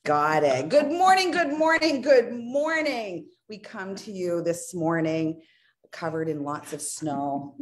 Got it. Good morning, good morning, good morning. We come to you this morning covered in lots of snow.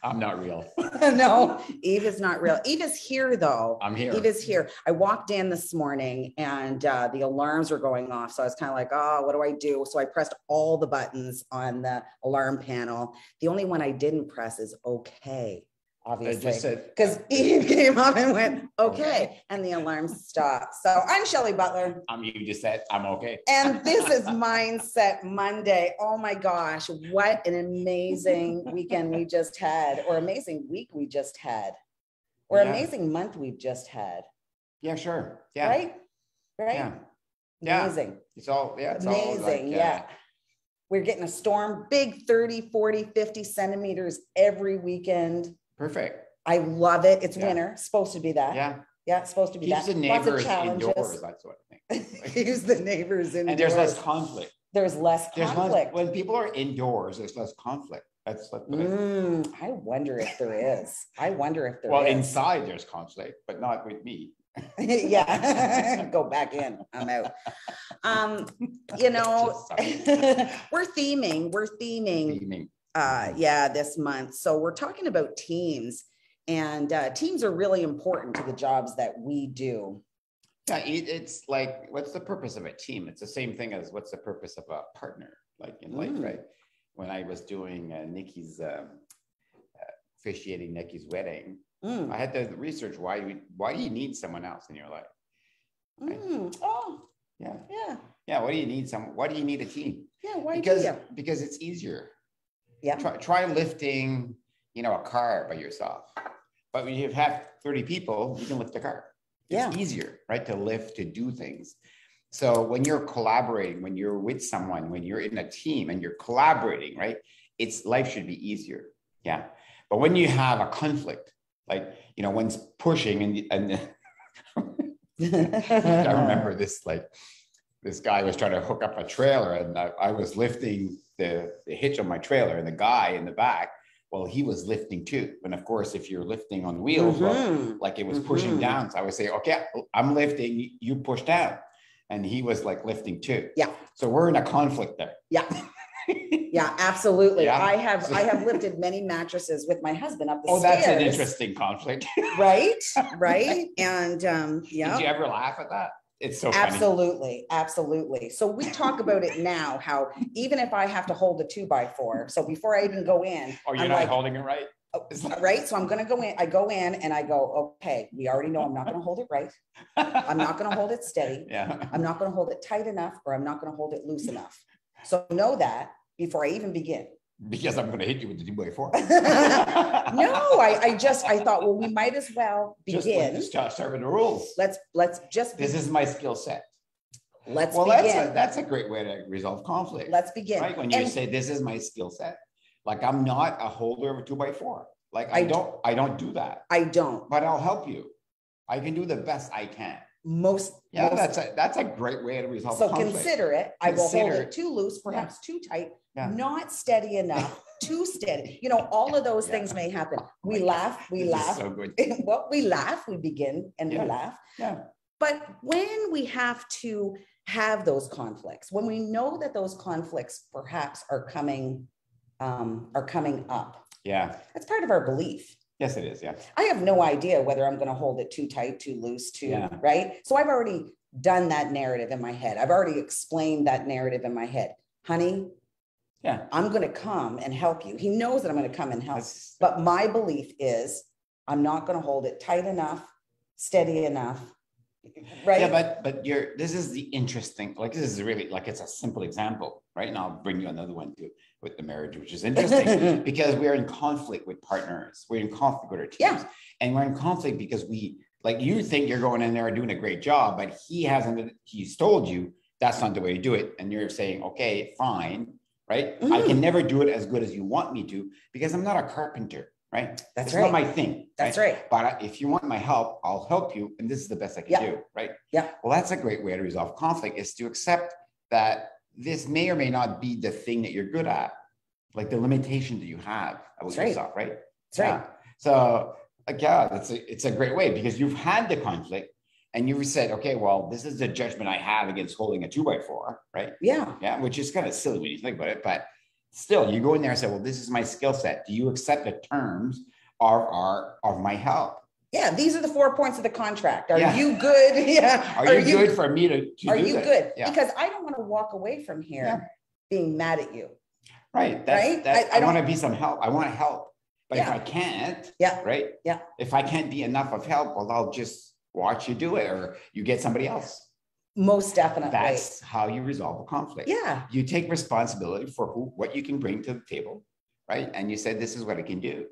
I'm not real. No, Yves is not real. Yves is here though. I'm here. Yves is here. I walked in this morning and the alarms were going off. So I was kind of like, oh, what do I do? So I pressed all the buttons on the alarm panel. The only one I didn't press is okay. Obviously, because Yves came up and went, okay, and the alarm stopped. So I'm Shelley Butler. You just said, I'm okay. And this is Mindset Monday. Oh my gosh, what an amazing weekend we just had, or amazing week we just had, or amazing month we've just had. Yeah, sure. Yeah. Right? Yeah. Amazing. It's all, it's amazing. All like, yeah. We're getting a storm, big 30, 40, 50 centimeters every weekend. Perfect. I love it. It's winter. It's supposed to be that. Yeah, it's supposed to be Keeps that. the neighbors indoors, that sort of thing. Keeps the neighbors indoors. And there's less conflict. There's less conflict. When people are indoors, there's less conflict. That's like I wonder if there is. Well, inside there's conflict, but not with me. Yeah. Go back in. I'm out. We're theming. This month. So we're talking about teams, and teams are really important to the jobs that we do. Yeah, it's like, what's the purpose of a team? It's the same thing as what's the purpose of a partner, like in life, right? When I was doing Nikki's officiating Nikki's wedding, I had to research why do you need someone else in your life? Right? Oh, yeah. Why do you need a team? Yeah, because it's easier. Yeah. Try lifting, a car by yourself. But when you have 30 people, you can lift a car. It's easier, right? To lift, to do things. So when you're collaborating, when you're with someone, when you're in a team and you're collaborating, right? Life should be easier. Yeah. But when you have a conflict, like, one's pushing and I remember this, this guy was trying to hook up a trailer and I was lifting the hitch on my trailer, and the guy in the back, well, he was lifting too. And of course, if you're lifting on wheels, well, like it was pushing down. So I would say, okay, I'm lifting, you push down. And he was like lifting too. Yeah. So we're in a conflict there. Yeah. Yeah, absolutely. Yeah. I have lifted many mattresses with my husband up the stairs. Oh, that's an interesting conflict. Right. And Did you ever laugh at that? It's so funny. Absolutely. So we talk about it now, how even if I have to hold a 2x4, so before I even go in. Oh, you're not holding it right? Right. So I'm going to go in. I go in and I go, okay, we already know I'm not going to hold it right. I'm not going to hold it steady. Yeah. I'm not going to hold it tight enough, or I'm not going to hold it loose enough. So know that before I even begin. Because I'm going to hit you with the 2x4. No, I thought, well, we might as well begin. Just start serving the rules. Let's just. This is my skill set. Let's begin. That's a great way to resolve conflict. Let's begin. Right? When you say this is my skill set, like I'm not a holder of a 2x4. Like I don't do that. I don't. But I'll help you. I can do the best I can. That's a great way to resolve conflict. So consider it. I will hold it too loose, perhaps too tight, not steady enough, too steady. All of those things may happen. We laugh. So good. We laugh, we begin and we laugh. Yeah. But when we have to have those conflicts, when we know that those conflicts perhaps are coming up. Yeah. That's part of our belief. Yes, it is. Yeah. I have no idea whether I'm going to hold it too tight, too loose, right? So I've already done that narrative in my head. I've already explained that narrative in my head. Honey, I'm going to come and help you. He knows that I'm going to come and help. But my belief is I'm not going to hold it tight enough, steady enough. Right. Yeah, but this is the interesting, this is really it's a simple example, right? And I'll bring you another one too with the marriage, which is interesting because we're in conflict with partners. We're in conflict with our teams. And we're in conflict because you think you're going in there and doing a great job, but he's told you that's not the way to do it. And you're saying, okay, fine, right? I can never do it as good as you want me to because I'm not a carpenter. Right? It's not my thing. That's right. But if you want my help, I'll help you. And this is the best I can do. Right? Yeah. Well, that's a great way to resolve conflict, is to accept that this may or may not be the thing that you're good at, like the limitation that you have about yourself. Right? That's right. So it's a great way because you've had the conflict. And you said, okay, well, this is the judgment I have against holding a 2x4, right? Yeah. Yeah, which is kind of silly when you think about it, but still, you go in there and say, well, this is my skill set. Do you accept the terms of my help? Yeah, these are the 4 points of the contract. Are you good? Yeah. Are you good for me to Are do you this? good? Yeah. Because I don't want to walk away from here being mad at you. Right. I want to be some help. I want to help. But if I can't, right? Yeah. If I can't be enough of help, well, I'll just watch you do it, or you get somebody else. Most definitely. That's how you resolve a conflict. Yeah. You take responsibility for what you can bring to the table, right? And you said, this is what I can do.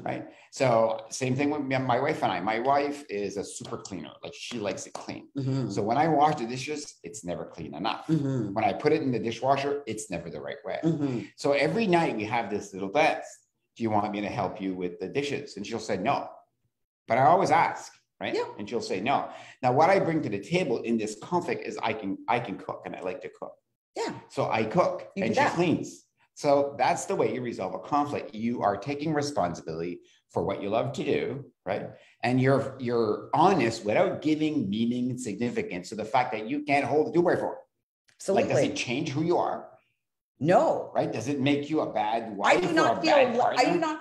Right. So same thing with my wife and I. My wife is a super cleaner. Like, she likes it clean. So when I wash the dishes, it's never clean enough. When I put it in the dishwasher, it's never the right way. So every night we have this little dance. Do you want me to help you with the dishes? And she'll say no. But I always ask, right? Yeah. And she'll say no. Now, what I bring to the table in this conflict is I can cook, and I like to cook. Yeah. So I cook and she cleans. So that's the way you resolve a conflict. You are taking responsibility for what you love to do, right? And you're honest without giving meaning and significance to the fact that you can't hold a 2x4. Absolutely. Like, does it change who you are? No. Right? Does it make you a bad wife? I do not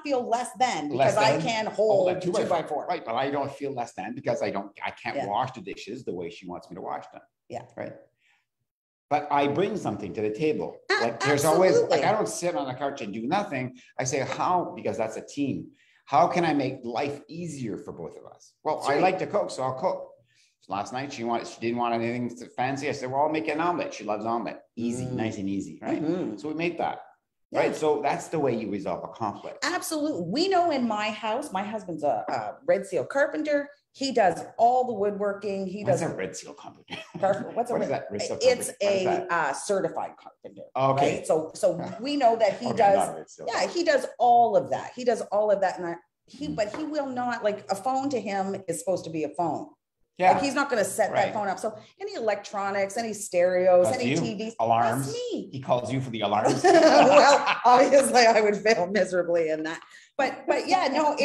feel less than because I can hold a 2x4. Right, but I don't feel less than because I can't wash the dishes the way she wants me to wash them. Yeah. Right. But I bring something to the table. Like, there's always, like, I don't sit on the couch and do nothing. I say, how, because that's a team. How can I make life easier for both of us? Well, I like to cook, so I'll cook. Last night, she didn't want anything fancy. I said, well, I'll make an omelet. She loves omelet. Easy, nice and easy, right? So we made that. Yeah. Right. So that's the way you resolve a conflict. Absolutely. We know in my house, my husband's a Red Seal carpenter. He does all the woodworking. What's a Red Seal carpenter? What is that? Red Seal carpenter? It's a certified carpenter. Okay. Right? So we know that he does. Yeah, he does all of that. He does all of that, and but he will not, like, a phone to him is supposed to be a phone. Yeah. Like, he's not going to set that phone up. So any electronics, any stereos, any TVs, alarms. That's me. He calls you for the alarms. Well, obviously I would fail miserably in that. But yeah, no,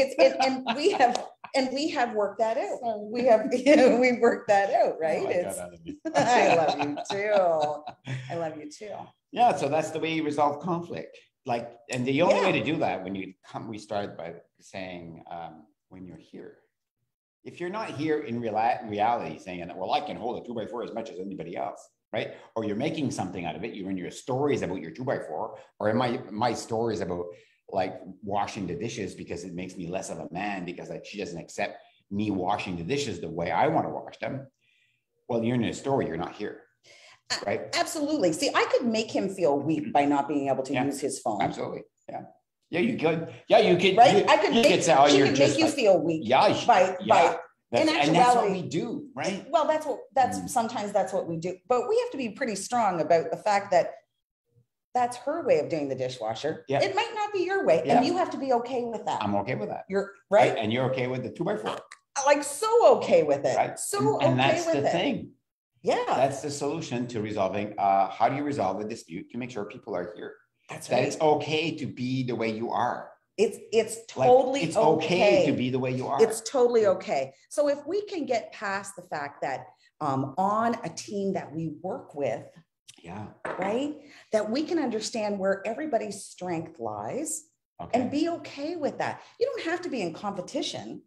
and we have worked that out. We've worked that out, right? I love you too. I love you too. Yeah. So that's the way you resolve conflict. Like, and the only way to do that we started by saying, when you're here. If you're not here in reality saying, well, I can hold a 2x4 as much as anybody else, right? Or you're making something out of it. You're in your stories about your 2x4, or in my stories about, like, washing the dishes because it makes me less of a man because, like, she doesn't accept me washing the dishes the way I want to wash them. Well, you're in a story, you're not here, right? Absolutely. See, I could make him feel weak by not being able to use his phone. Absolutely. Yeah. Yeah, you could. Yeah, you could. Right? I could make you feel weak. Yeah. In actuality, and that's what we do, right? Well, sometimes that's what we do. But we have to be pretty strong about the fact that that's her way of doing the dishwasher. Yeah. It might not be your way, and you have to be okay with that. I'm okay with that. You're right, and you're okay with the 2x4. Like, so okay with it. Right. And that's the thing. Yeah, that's the solution to resolving. How do you resolve a dispute to make sure people are here? That it's okay to be the way you are. It's totally it's okay to be the way you are. It's totally okay. So if we can get past the fact that on a team that we work with, right, that we can understand where everybody's strength lies and be okay with that. You don't have to be in competition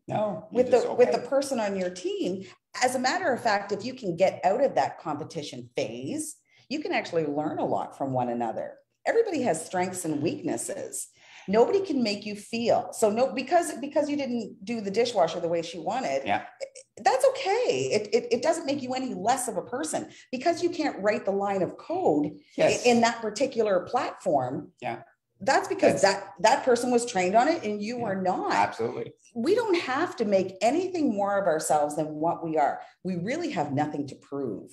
with the person on your team. As a matter of fact, if you can get out of that competition phase, you can actually learn a lot from one another. Everybody has strengths and weaknesses. Nobody can make you feel because you didn't do the dishwasher the way she wanted. Yeah, that's okay. It doesn't make you any less of a person because you can't write the line of code in that particular platform. Yeah, that's because that person was trained on it and you were not. Absolutely. We don't have to make anything more of ourselves than what we are. We really have nothing to prove.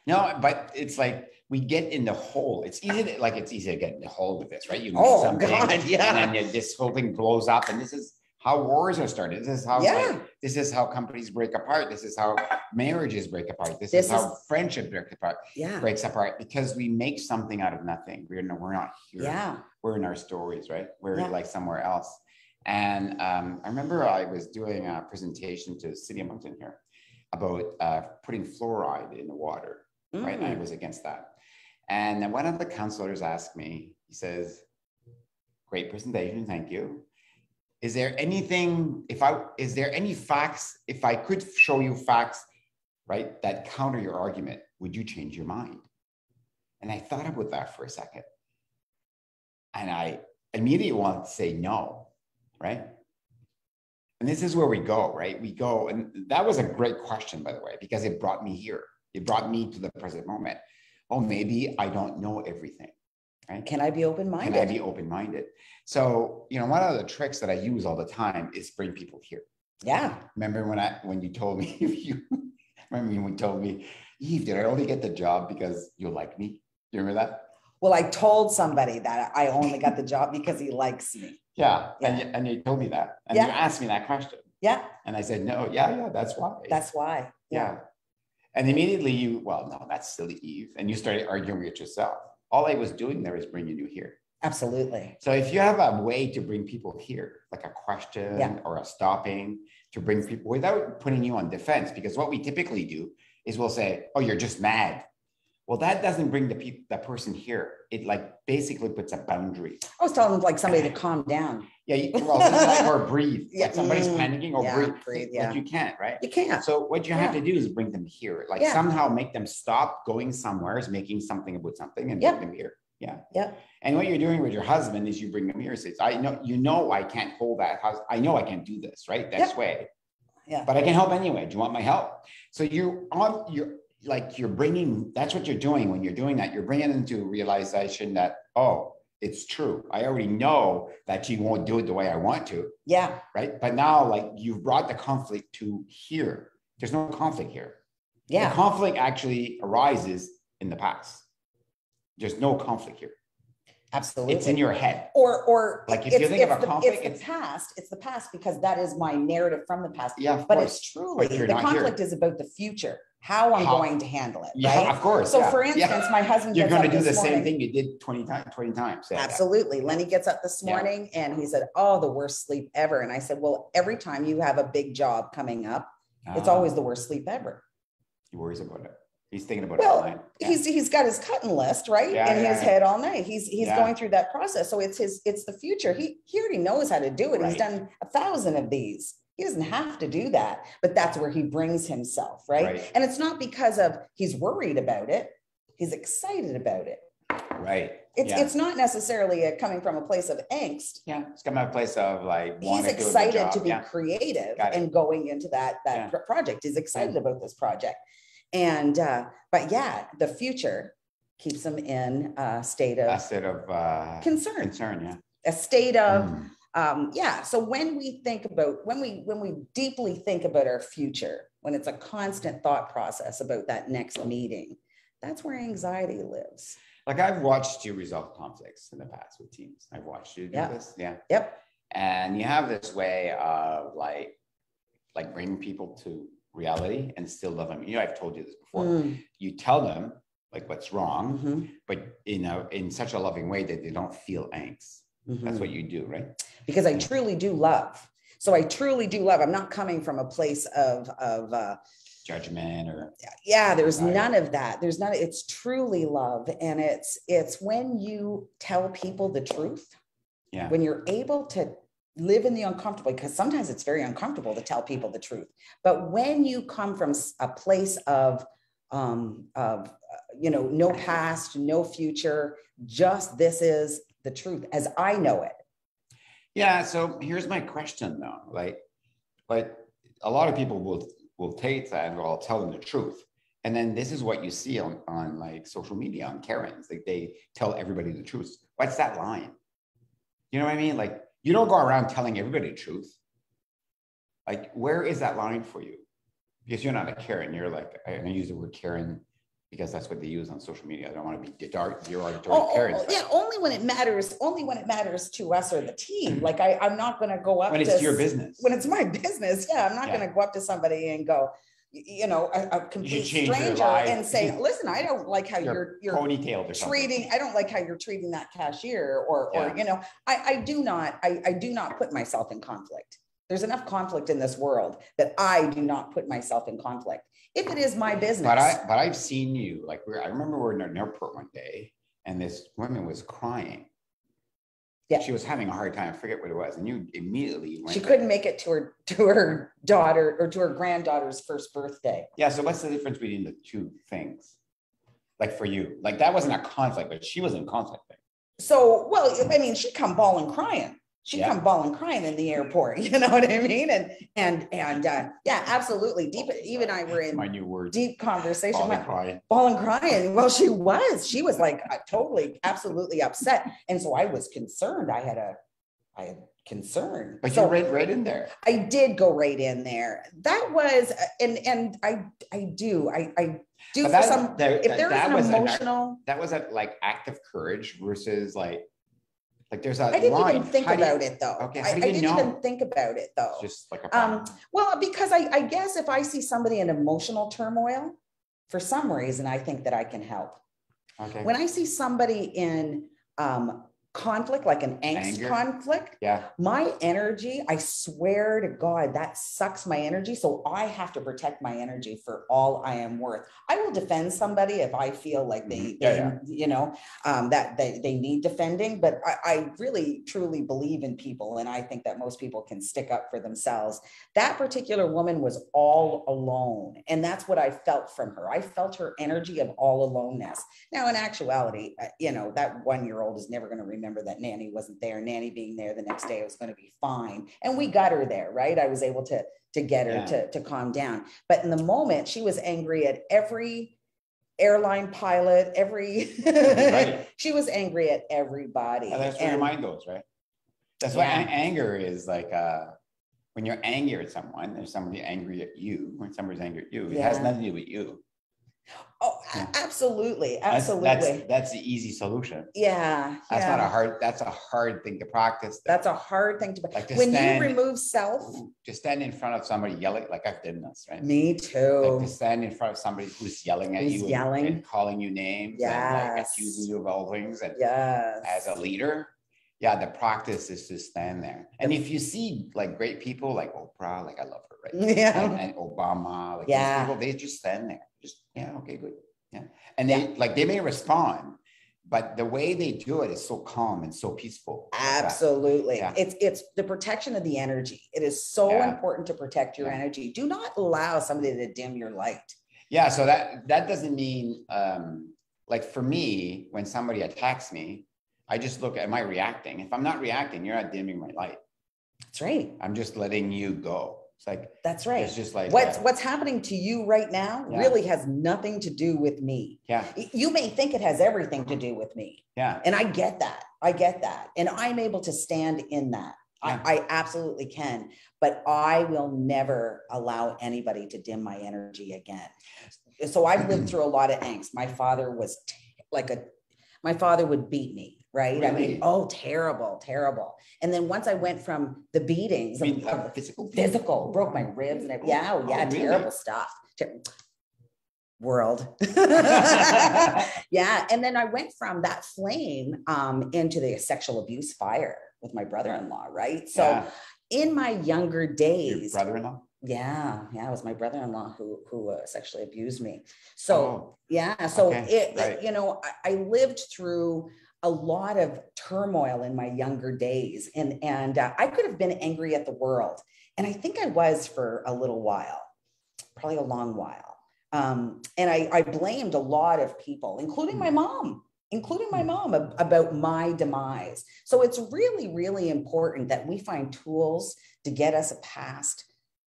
No, but it's like we get in the hole. It's easy to get in the hole with this, right? You make something, and then this whole thing blows up. And this is how wars are started. This is how companies break apart. This is how marriages break apart. This is how friendship breaks apart because we make something out of nothing. We're not here. Yeah. We're in our stories, right? We're like somewhere else. And I remember I was doing a presentation to the City of Moncton here. about putting fluoride in the water, right? And I was against that. And then one of the counselors asked me, he says, great presentation, thank you. Is there anything, is there any facts, if I could show you facts, right, that counter your argument, would you change your mind? And I thought about that for a second. And I immediately wanted to say no, right? And this is where we go, right? We go, and that was a great question, by the way, because it brought me here. It brought me to the present moment. Oh, maybe I don't know everything, right? Can I be open-minded? Can I be open-minded? So, you know, one of the tricks that I use all the time is bring people here. Yeah. Remember when you told me, remember when you told me, Yves, did I only get the job because you like me? You remember that? Well, I told somebody that I only got the job because he likes me. Yeah. And you told me that. And you asked me that question. Yeah. And I said, no, yeah, that's why. That's why. Yeah. And immediately well, no, that's silly, Yves. And you started arguing with yourself. All I was doing there is bringing you here. Absolutely. So if you have a way to bring people here, like a question or a stopping to bring people without putting you on defense, because what we typically do is we'll say, oh, you're just mad. Well, that doesn't bring that person here. It like basically puts a boundary. I was telling like somebody to calm down. Yeah, or breathe. Like somebody's panicking or breathe. Like you can't, right? You can't. So what you have to do is bring them here. Like somehow make them stop going somewhere, is making something about something and bring them here. Yeah. Yeah. And what you're doing with your husband is you bring them here. Says, I know, I can't hold that house. I know I can't do this, right? That's way. Yeah. But I can help anyway. Do you want my help? So you're bringing, that's what you're doing when you're doing that. You're bringing them to a realization that, oh, it's true. I already know that you won't do it the way I want to. Yeah. Right. But now, like, you've brought the conflict to here. There's no conflict here. Yeah. The conflict actually arises in the past. There's no conflict here. Absolutely. It's in your head. Or like if you think of a conflict, it's the past because that is my narrative from the past. Yeah, but it's truly the conflict is about the future. How I'm going to handle it. Yeah, right? Of course. So for instance, my husband you're going to do the same thing you did 20 times. Absolutely. Lenny gets up this morning and he said, oh, the worst sleep ever. And I said, well, every time you have a big job coming up, it's always the worst sleep ever. He worries about it. He's thinking about it all night. He's got his cutting list, right? In his head all night. He's going through that process. So it's the future. He already knows how to do it. Right. He's done 1,000 of these. He doesn't have to do that, but that's where he brings himself, right? And it's not because of he's worried about it. He's excited about it. Right. It's not necessarily coming from a place of angst. Yeah. It's coming from a place of like, he's excited to be creative and going into that project. He's excited about this project. And, but the future keeps them in a state of concern. A state of, So when we think about, when we deeply think about our future, when it's a constant thought process about that next meeting, that's where anxiety lives. Like I've watched you resolve conflicts in the past with teams. I've watched you do this. Yeah. Yep. And you have this way of like bringing people to reality and still love them. You know, I've told you this before. You tell them like what's wrong, but in such a loving way that they don't feel angst. That's what you do, right? Because I truly do love. So I truly do love. I'm not coming from a place of judgment or there's none of that. There's none. It's truly love, and it's when you tell people the truth. Yeah. When you're able to live in the uncomfortable, because sometimes it's very uncomfortable to tell people the truth. But when you come from a place of no past, no future, just this is the truth as I know it. Yeah. So here's my question though. Like a lot of people will take that and I'll tell them the truth. And then this is what you see on like social media, on Karens, like they tell everybody the truth. What's that line? You know what I mean? Like you don't go around telling everybody the truth. Like where is that line for you? Because you're not a Karen. You're like, I use the word Karen because that's what they use on social media. I don't want to be derogatory Karens. Yeah, only when it matters. Only when it matters to us or the team. Like I'm not going to go up when it's your business. When it's my business, I'm not going to go up to somebody and go, a complete stranger and say, listen, I don't like how you're ponytailed or treating. I don't like how you're treating that cashier, or I do not put myself in conflict. There's enough conflict in this world that I do not put myself in conflict. If it is my business. But I've seen you, like, I remember we were in an airport one day and this woman was crying. Yeah. She was having a hard time. I forget what it was. And you immediately went. She couldn't make it to her daughter or to her granddaughter's first birthday. Yeah. So what's the difference between the two things? Like for you, like that wasn't a conflict, but she was in conflict. So, well, I mean, she'd come bawling crying. She'd come bawling crying in the airport. You know what I mean? And yeah, absolutely. Eve and I were in my new word, deep conversation. Bawling crying. Well, she was like totally, absolutely upset. And so I was concerned. I had concern. But so you right in there. I did go right in there. That was, and I do for some, if there is an emotional. That was a like act of courage versus like there's a I didn't even think about it though. Okay, I didn't even think about it though. Just like a well, because I guess if I see somebody in emotional turmoil, for some reason, I think that I can help. Okay. When I see somebody in conflict, like an anger conflict, my energy, I swear to God, that sucks my energy. So I have to protect my energy for all I am worth. I will defend somebody if I feel like they you know, that they need defending, but I really truly believe in people. And I think that most people can stick up for themselves. That particular woman was all alone. And that's what I felt from her. I felt her energy of all aloneness. Now, in actuality, you know, that 1-year-old is never going to remember that Nanny wasn't there. Nanny being there the next day was going to be fine. And we got her there, right? I was able to get her to calm down. But in the moment, she was angry at every airline pilot, she was angry at everybody. And that's where your mind goes, right? That's why anger is like, when you're angry at someone, there's somebody angry at you. When somebody's angry at you, it has nothing to do with you. Oh, absolutely. That's the easy solution. Yeah. That's not a hard, that's a hard thing to practice. That's a hard thing to, like when you remove self. To stand in front of somebody yelling, like I've done this, right? Me too. Like to stand in front of somebody who's yelling at you and calling you names and like accusing you of all things. And as a leader, the practice is to stand there. And if you see like great people like Oprah, like I love her, right? And Obama, like these people, they just stand there. Just, okay, good. Yeah. And they may respond, but the way they do it is so calm and so peaceful. Absolutely. It's the protection of the energy. It is so important to protect your energy. Do not allow somebody to dim your light. Yeah. So that doesn't mean, like for me, when somebody attacks me, I just look at, am I reacting? If I'm not reacting, you're not dimming my light. That's right. I'm just letting you go. It's like, that's right. It's just like what's happening to you right now really has nothing to do with me. Yeah. You may think it has everything to do with me. Yeah. And I get that. And I'm able to stand in that. I absolutely can, but I will never allow anybody to dim my energy again. So I've lived through a lot of angst. My father was my father would beat me. Right. Really? I mean, terrible. And then once I went from the beatings, physical, broke my ribs and really? Terrible stuff. World. And then I went from that flame into the sexual abuse fire with my brother-in-law. Right. So in my younger days, your brother-in-law? Yeah, it was my brother-in-law who sexually abused me. So you know, I lived through a lot of turmoil in my younger days, and I could have been angry at the world, and I think I was for a little while, probably a long while, and I blamed a lot of people, including my mom. About my demise. So it's really, really important that we find tools to get us past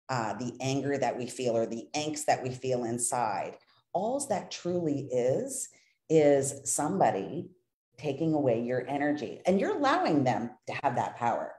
the anger that we feel or the angst that we feel inside. All that truly is somebody taking away your energy, and you're allowing them to have that power.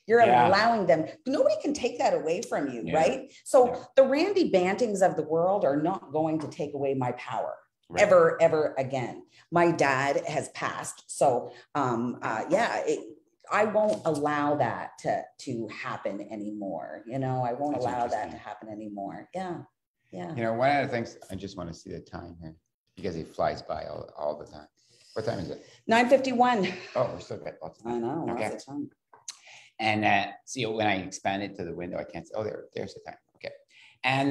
You're allowing them. Nobody can take that away from you, right? So the Randy Bantings of the world are not going to take away my power. Right. Ever again. My dad has passed. So, I won't allow that to happen anymore. You know, I won't allow that to happen anymore. Yeah. You know, one of the things, I just want to see the time here because it flies by all the time. What time is it? 9:51. Oh, we're still got lots of time. I know. Lots of time. And see, when I expand it to the window, I can't say, oh, there's the time. Okay. And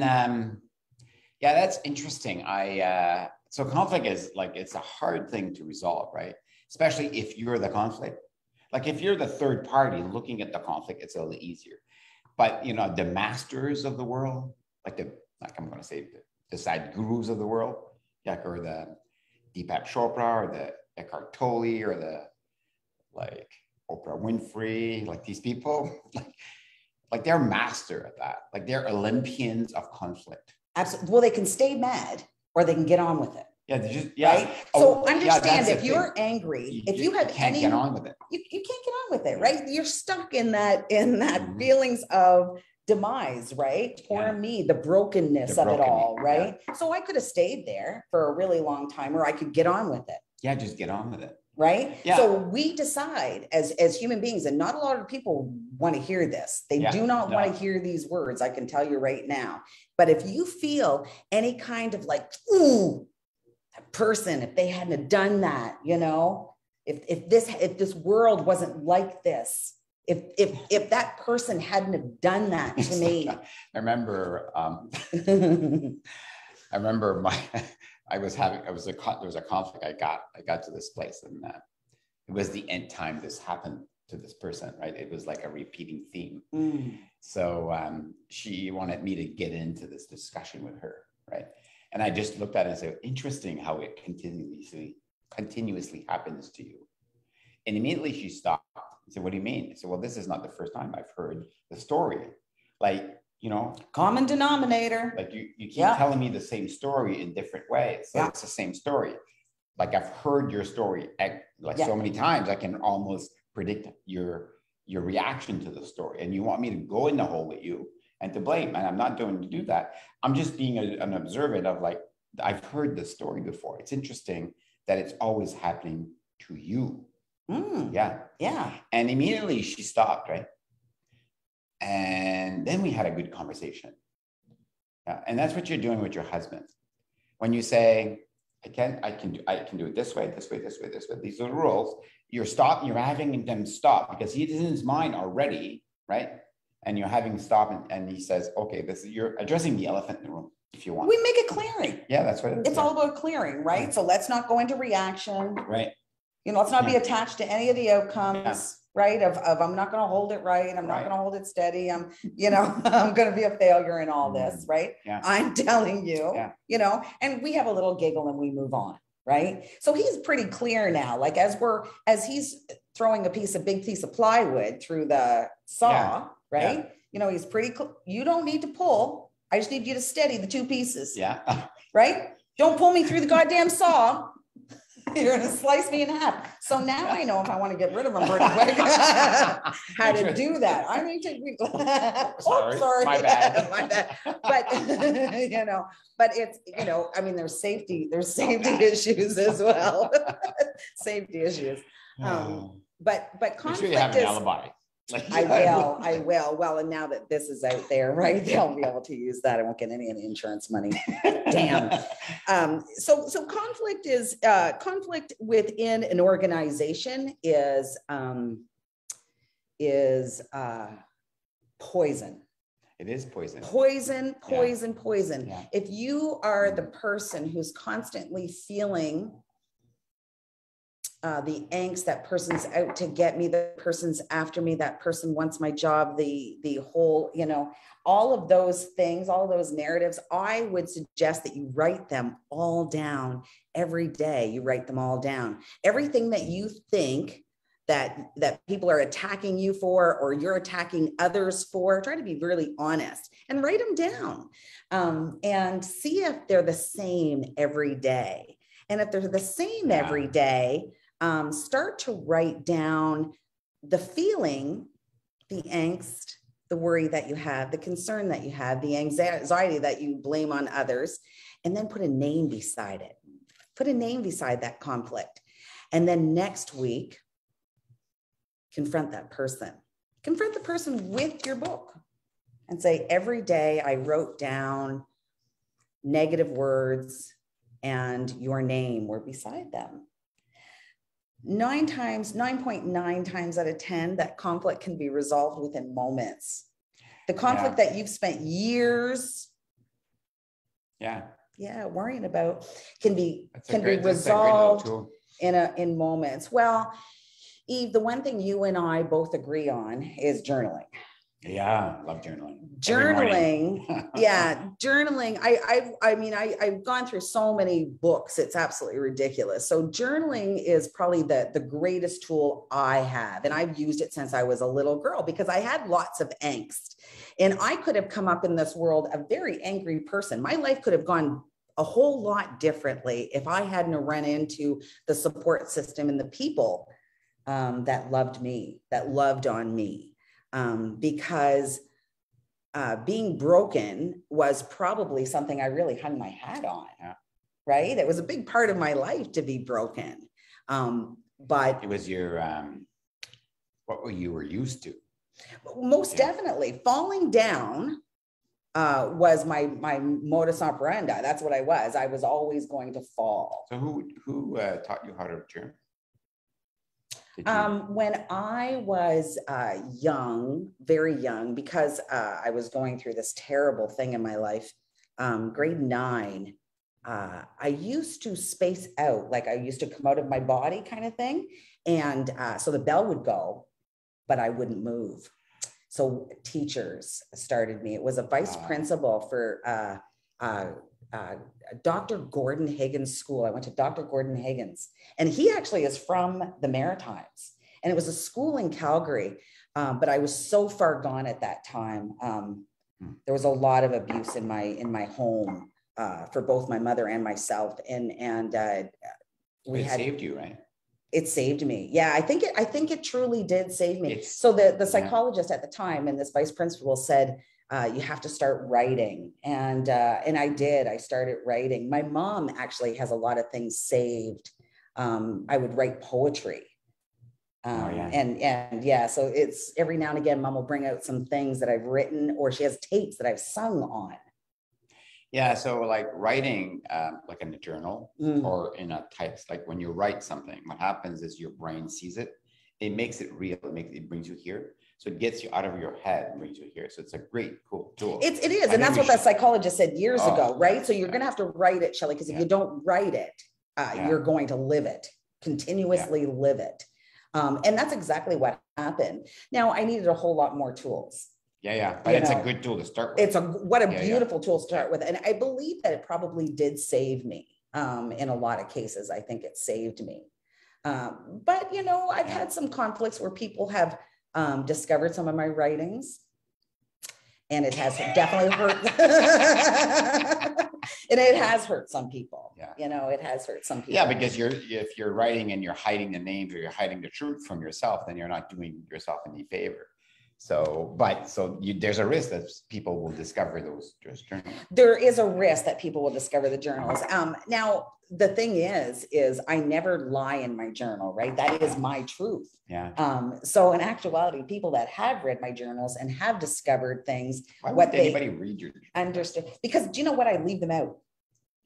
yeah, that's interesting. So conflict is like, it's a hard thing to resolve, right? Especially if you're the conflict. Like if you're the third party looking at the conflict, it's a little easier. But, you know, the masters of the world, like I'm going to say the side gurus of the world, like, or the Deepak Chopra or the Eckhart Tolle or the like Oprah Winfrey, like these people, like they're master at that. Like they're Olympians of conflict. Absolutely. Well, they can stay mad or they can get on with it. Yeah, yeah. Right. So understand, if you're angry, if you have can't get on with it. You can't get on with it, right? You're stuck in that feelings of demise, right? Poor me, the brokenness of it all, right? Yeah. So I could have stayed there for a really long time, or I could get on with it. Yeah, just get on with it. Right. Yeah. So we decide as human beings, and not a lot of people want to hear this. They do not want to hear these words. I can tell you right now. But if you feel any kind of like, ooh, that person, if they hadn't have done that, you know, if this world wasn't like this, if that person hadn't have done that to me. I remember there was a conflict. I got to this place, and it was the nth time this happened to this person, right? It was like a repeating theme. So she wanted me to get into this discussion with her, right? And I just looked at it and said, interesting how it continuously happens to you. And immediately she stopped and said, what do you mean? I said, well, this is not the first time I've heard the story. Like, you know, common denominator. Like you keep telling me the same story in different ways. So it's the same story. Like I've heard your story so many times, I can almost predict your reaction to the story. And you want me to go in the hole with you and to blame. And I'm not going to do that. I'm just being an observant of like, I've heard this story before. It's interesting that it's always happening to you. Yeah. And immediately she stopped, right? And then we had a good conversation. Yeah. And that's what you're doing with your husband. When you say, I can do it this way. These are the rules. You're having them stop because he's in his mind already, right? And you're having stop and he says, okay, you're addressing the elephant in the room if you want. We make it clearing. Yeah, that's what it is. It's all about clearing, right? Yeah. So let's not go into reaction. Right. You know, let's not be attached to any of the outcomes, right? Of I'm not going to hold it right. I'm not going to hold it steady. I'm going to be a failure in all this, right? Yeah. I'm telling you, you know, and we have a little giggle and we move on, right? So he's pretty clear now. Like as he's throwing a big piece of plywood through the saw, right? Yeah. You know, he's you don't need to pull. I just need you to steady the two pieces. Yeah. Right? Don't pull me through the goddamn saw. You're going to slice me in half. So now I know if I want to get rid of them pretty quick, how to do that. I mean, sorry. My bad. But, you know, but it's, you know, I mean, there's safety issues as well. Safety issues. But conflict sure you have an alibi. I will. Well, and now that this is out there, right, they'll be able to use that. I won't get any insurance money. Damn. So conflict is conflict within an organization is poison. It is poison. Poison. Yeah. If you are the person who's constantly feeling the angst, that person's out to get me, the person's after me, that person wants my job, the whole, you know, all of those things, all of those narratives, I would suggest that you write them all down every day. You write them all down. Everything that you think that people are attacking you for, or you're attacking others for, try to be really honest and write them down and see if they're the same every day. And if they're the same every day, start to write down the feeling, the angst, the worry that you have, the concern that you have, the anxiety that you blame on others, and then put a name beside it. Put a name beside that conflict. And then next week, confront that person. Confront the person with your book and say, every day I wrote down negative words and your name were beside them. 9.9 times out of 10, that conflict can be resolved within moments. The conflict that you've spent years worrying about can be resolved in moments. Well, Yves, the one thing you and I both agree on is journaling. Yeah, I love journaling. Journaling. I've gone through so many books. It's absolutely ridiculous. So journaling is probably the greatest tool I have. And I've used it since I was a little girl because I had lots of angst. And I could have come up in this world a very angry person. My life could have gone a whole lot differently if I hadn't run into the support system and the people that loved me, that loved on me. Because being broken was probably something I really hung my hat on, right? It was a big part of my life to be broken. But it was your, what you were used to. Most definitely. Falling down was my modus operandi. That's what I was. I was always going to fall. So who taught you how to journal? When I was young, very young, because I was going through this terrible thing in my life, grade 9, I used to space out, like I used to come out of my body kind of thing. And so the bell would go, but I wouldn't move. So teachers started me. It was a vice principal for Dr. Gordon Higgins School. I went to Dr. Gordon Higgins, and he actually is from the Maritimes. And it was a school in Calgary, but I was so far gone at that time. There was a lot of abuse in my home for both my mother and myself, and it saved you, right? It saved me. Yeah, I think it truly did save me. So the psychologist at the time and this vice principal said, you have to start writing. And I did. I started writing. My mom actually has a lot of things saved. I would write poetry. So it's every now and again, Mom will bring out some things that I've written, or she has tapes that I've sung on. Yeah. So like writing, like in a journal or in a text, like when you write something, what happens is your brain sees it. It makes it real. It brings you here. So it gets you out of your head and brings you here. So it's a great, cool tool. It is. And that's what that psychologist said years ago, right? So you're going to have to write it, Shelley, because if you don't write it, you're going to live it, continuously live it. And that's exactly what happened. Now I needed a whole lot more tools. But it's a good tool to start with. What a beautiful tool to start with. And I believe that it probably did save me in a lot of cases. I think it saved me. But, I've had some conflicts where people have discovered some of my writings, and it has definitely hurt. And it has hurt some people. It has hurt some people. Yeah, because if you're writing and you're hiding the names or you're hiding the truth from yourself, then you're not doing yourself any favor. There's a risk that people will discover those journals. There is a risk that people will discover the journals. Now, the thing is I never lie in my journal, right? That is my truth. So in actuality, people that have read my journals and have discovered things, why would anybody read your journal? Understood. Because do you know what? I leave them out.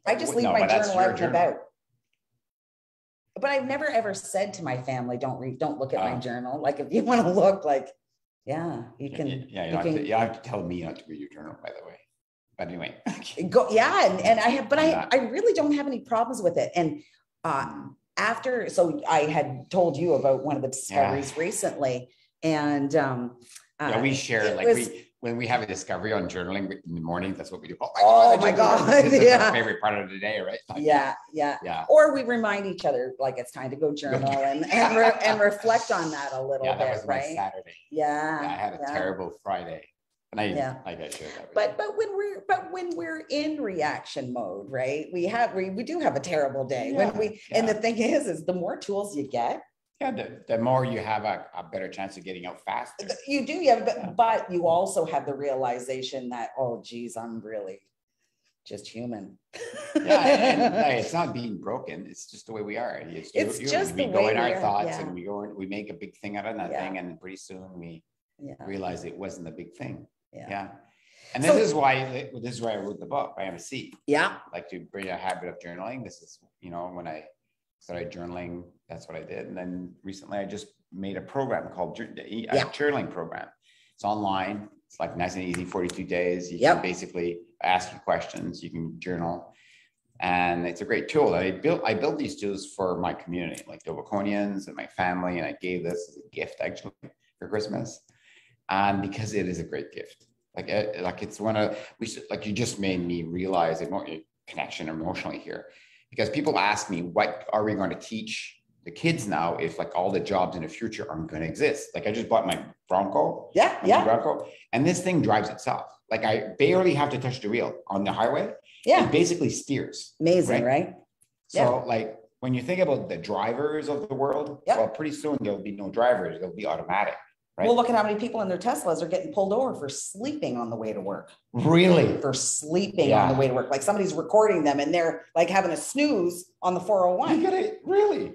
I just leave my journal out and about. But I've never ever said to my family, don't look at my journal. Like if you want to look, like, you can. You have to tell me not to read your journal, by the way. But anyway, I really don't have any problems with it. And so I had told you about one of the discoveries recently, and we share when we have a discovery on journaling in the morning. That's what we do. Oh my God! This is our favorite part of the day, right? Yeah. Or we remind each other like it's time to go journal and reflect on that a little bit. That was right? My Saturday. I had a terrible Friday. And I shared that. But when we're in reaction mode, right? We do have a terrible day and the thing is the more tools you get, the more you have a better chance of getting out faster. You do, but you also have the realization that, oh geez, I'm really just human. It's not being broken. It's just the way we are. It's just we go in our thoughts and we make a big thing out of that thing, and pretty soon we realize it wasn't a big thing. And this is why I wrote the book. I am a C. Like to bring a habit of journaling. This is when I started journaling. That's what I did. And then recently I just made a program called journaling program. It's online. It's like nice and easy, 42 days. You can basically ask you questions. You can journal. And it's a great tool. I built these tools for my community, like Doviconians and my family. And I gave this as a gift actually for Christmas. And because it is a great gift. Like it's you just made me realize a connection emotionally here. Because people ask me, what are we going to teach the kids now if like all the jobs in the future aren't going to exist? Like I just bought my Bronco. Bronco, and this thing drives itself. Like I barely have to touch the wheel on the highway. Yeah. It basically steers. Amazing, right? So like when you think about the drivers of the world, well, pretty soon there'll be no drivers. They'll be automatic. Right? Well, look at how many people in their Teslas are getting pulled over for sleeping on the way to work. Really? For sleeping on the way to work. Like somebody's recording them and they're like having a snooze on the 401. You get it? Really?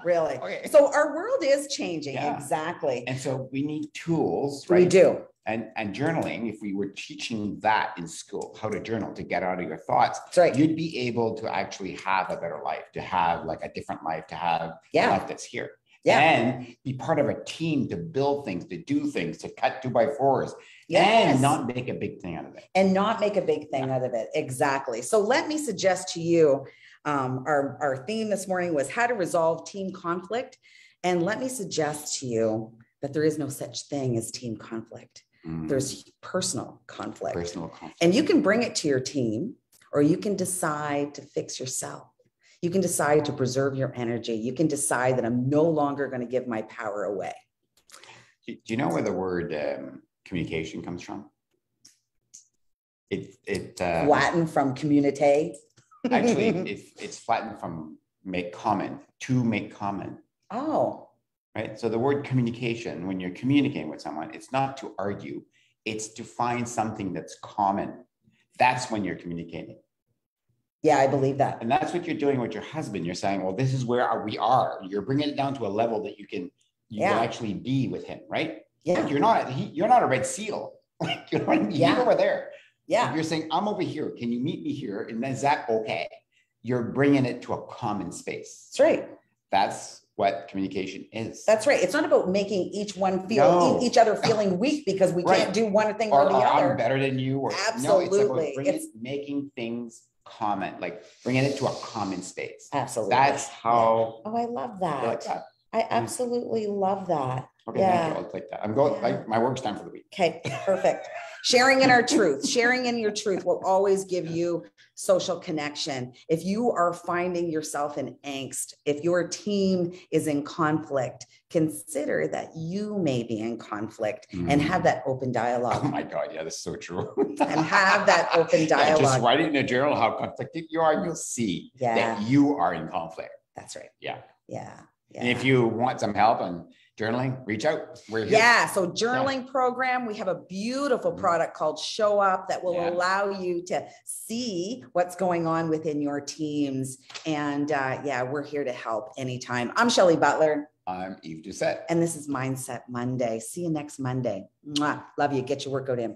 Really. Okay. So our world is changing. Yeah. Exactly. And so we need tools, right? We do. And journaling, if we were teaching that in school, how to journal, to get out of your thoughts, you'd be able to actually have a better life, to have like a different life, to have a life that's here. Yeah. And be part of a team to build things, to do things, to cut 2x4s, and not make a big thing out of it. Exactly. So let me suggest to you, our theme this morning was how to resolve team conflict. And let me suggest to you that there is no such thing as team conflict. There's personal conflict. And you can bring it to your team, or you can decide to fix yourself. You can decide to preserve your energy. You can decide that I'm no longer going to give my power away. Do you know where the word communication comes from? Latin from communicate. Actually, it's Latin from make comment, to make comment. Oh. Right. So the word communication, when you're communicating with someone, it's not to argue. It's to find something that's common. That's when you're communicating. Yeah, I believe that. And that's what you're doing with your husband. You're saying, well, this is where we are. You're bringing it down to a level that you can actually be with him, right? Yeah. Like you're not a red seal. Like, you're over there. Yeah. Like you're saying, I'm over here. Can you meet me here? And is that okay? You're bringing it to a common space. That's right. That's what communication is. That's right. It's not about making each one feel each other feeling weak because we can't do one thing or the other. I'm better than you. Absolutely. No, it's making things common, like bringing it to a common space. Absolutely. That's how. Oh, I love that. Like that. I absolutely love that. Okay, thank you. I'll take that. I'm going. My work's done for the week. Okay, perfect. Sharing in our truth. Sharing in your truth will always give you social connection. If you are finding yourself in angst, if your team is in conflict, consider that you may be in conflict and have that open dialogue. Oh my God, yeah, that's so true. And have that open dialogue. Just write it in a journal how conflicted you are, and you'll see that you are in conflict. That's right. Yeah. Yeah. And if you want some help on journaling, reach out. We're here. Yeah. So journaling program, we have a beautiful product called Show Up that will allow you to see what's going on within your teams. And we're here to help anytime. I'm Shelley Butler. I'm Yves Doucet. And this is Mindset Monday. See you next Monday. Mwah. Love you. Get your workout in.